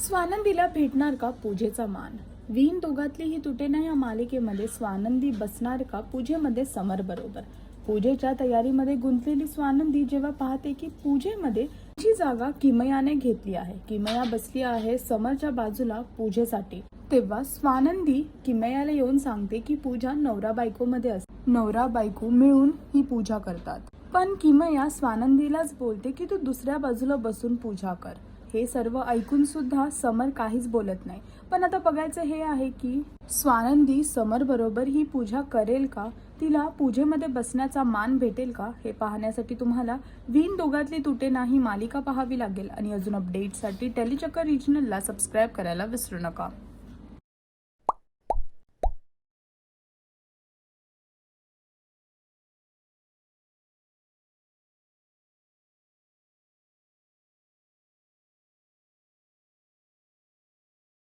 स्वानंदीला भेटणार का पूजेचा मान? विहीन दोघातली ही तुटेना या मालिकेमध्ये स्वानंदी बसणार का पूजेमध्ये समर बरोबर? पूजेच्या तयारीमध्ये गुंतलेली स्वानंदी जेव्हा पाहते की पूजेमध्ये जी जागा किमयाने घेतली आहे, किमया बसली आहे समरच्या बाजूला पूजेसाठी, तेव्हा स्वानंदी किमयाला येऊन सांगते की पूजा नवरा बायको मध्ये असते, नवरा बायको मिळून ही पूजा करतात. पण किमया स्वानंदीलाच बोलते की तू दुसऱ्या बाजूला बसून पूजा कर. हे सर्व ऐकून सुद्धा समर काहीच बोलत नाही. पण आता बघायचं हे आहे की स्वानंदी समर बरोबर ही पूजा करेल का, तिला पूजेमध्ये बसण्याचा मान भेटेल का, हे पाहण्यासाठी तुम्हाला विहीन दोघातली तुटे नाही मालिका पाहावी लागेल. आणि अजून अपडेटसाठी टेलीचक्कर रिजनलला सबस्क्राईब करायला विसरू नका.